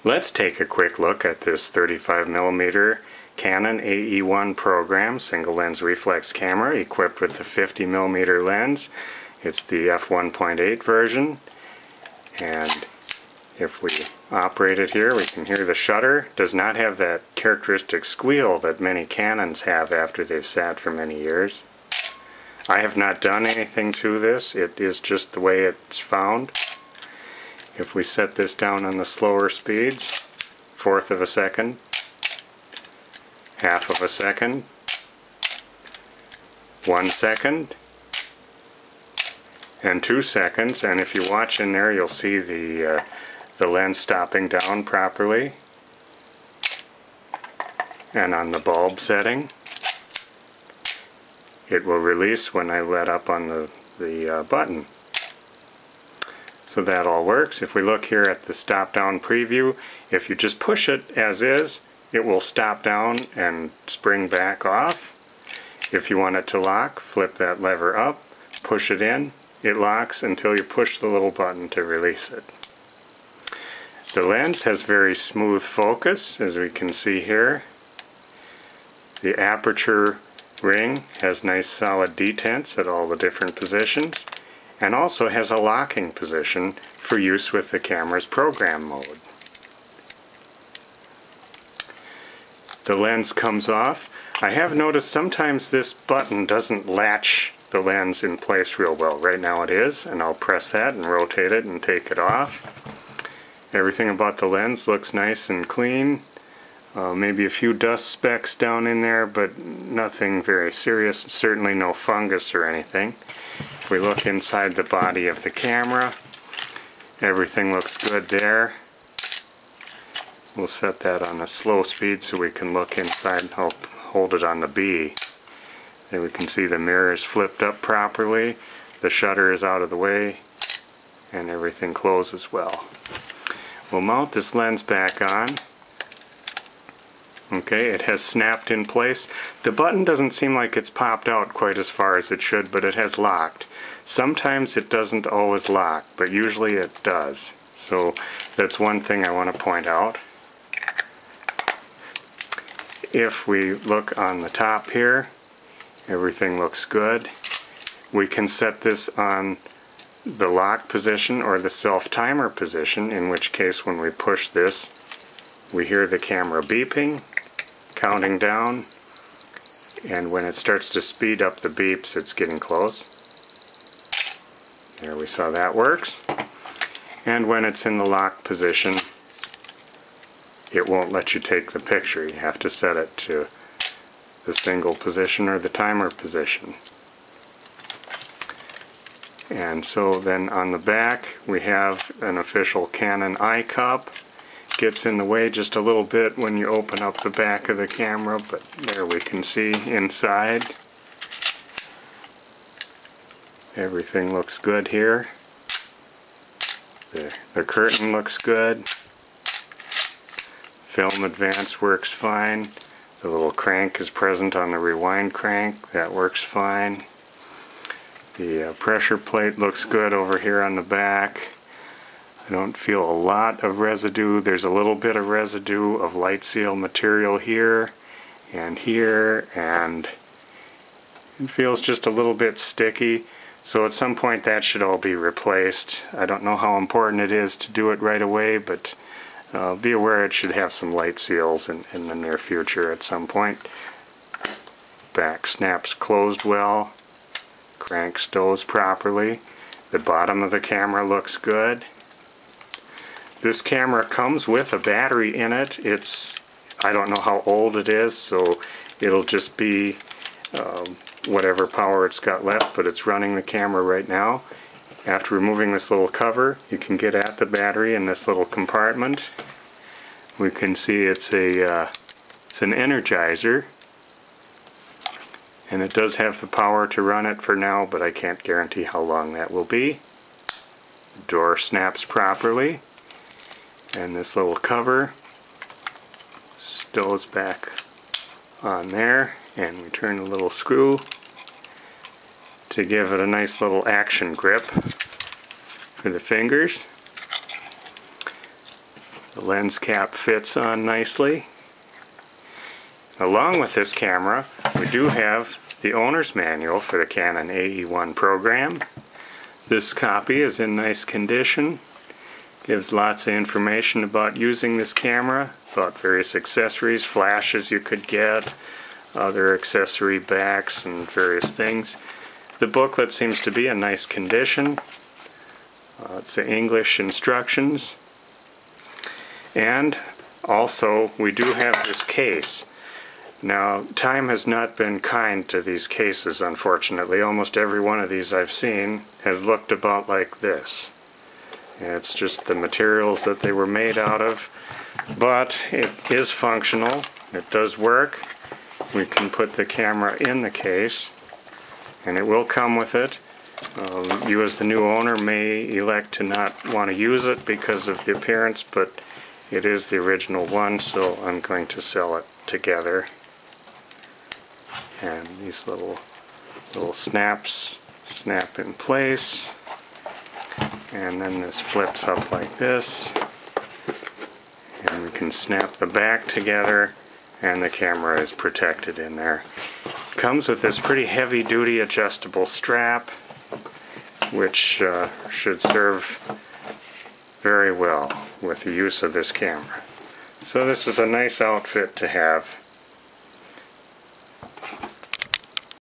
Let's take a quick look at this 35mm Canon AE1 program single lens reflex camera equipped with the 50mm lens. It's the f1.8 version, and if we operate it here we can hear the shutter. It does not have that characteristic squeal that many Canons have after they've sat for many years. I have not done anything to this, it is just the way it's found. If we set this down on the slower speeds, 1/4 of a second, 1/2 of a second, 1 second, and 2 seconds, and if you watch in there you'll see the lens stopping down properly, and on the bulb setting it will release when I let up on the button. So that all works. If we look here at the stop down preview, if you just push it as is, it will stop down and spring back off. If you want it to lock, flip that lever up, push it in, it locks until you push the little button to release it. The lens has very smooth focus, as we can see here. The aperture ring has nice solid detents at all the different positions, and also has a locking position for use with the camera's program mode. The lens comes off. I have noticed sometimes this button doesn't latch the lens in place real well. Right now it is, and I'll press that and rotate it and take it off. Everything about the lens looks nice and clean. Maybe a few dust specks down in there, but nothing very serious. Certainly no fungus or anything. If we look inside the body of the camera, everything looks good there. We'll set that on a slow speed so we can look inside. I'll hold it on the B. There we can see the mirror is flipped up properly, the shutter is out of the way, and everything closes well. We'll mount this lens back on. Okay, it has snapped in place. The button doesn't seem like it's popped out quite as far as it should, but it has locked. Sometimes it doesn't always lock, but usually it does. So that's one thing I want to point out. If we look on the top here, everything looks good. We can set this on the lock position or the self-timer position, in which case when we push this, we hear the camera beeping, counting down, and when it starts to speed up the beeps, it's getting close. There, we saw that works. And when it's in the lock position, it won't let you take the picture. You have to set it to the single position or the timer position. And so then on the back we have an official Canon eye cup. Gets in the way just a little bit when you open up the back of the camera, but there we can see inside. Everything looks good here. The curtain looks good. Film advance works fine. The little crank is present on the rewind crank. That works fine. The pressure plate looks good over here on the back. I don't feel a lot of residue. There's a little bit of residue of light seal material here, and it feels just a little bit sticky. So at some point that should all be replaced. I don't know how important it is to do it right away, but be aware it should have some light seals in the near future at some point. Back snaps closed well. Crank stows properly. The bottom of the camera looks good. This camera comes with a battery in it. I don't know how old it is, so it'll just be whatever power it's got left, but it's running the camera right now. After removing this little cover, you can get at the battery in this little compartment. We can see it's an Energizer, and it does have the power to run it for now, but I can't guarantee how long that will be. The door snaps properly. And this little cover stows back on there, and we turn the little screw to give it a nice little action grip for the fingers. The lens cap fits on nicely. Along with this camera, we do have the owner's manual for the Canon AE1 program. This copy is in nice condition. Gives lots of information about using this camera, about various accessories, flashes you could get, other accessory backs and various things. The booklet seems to be in nice condition. It's the English instructions. And also we do have this case. Now, time has not been kind to these cases, unfortunately. Almost every one of these I've seen has looked about like this. It's just the materials that they were made out of, but it is functional. It does work. We can put the camera in the case, and it will come with it. You as the new owner may elect to not want to use it because of the appearance, but it is the original one, so I'm going to sell it together. And these little snaps snap in place. And then this flips up like this, and we can snap the back together, and the camera is protected in there. Comes with this pretty heavy duty adjustable strap, which should serve very well with the use of this camera. So this is a nice outfit to have.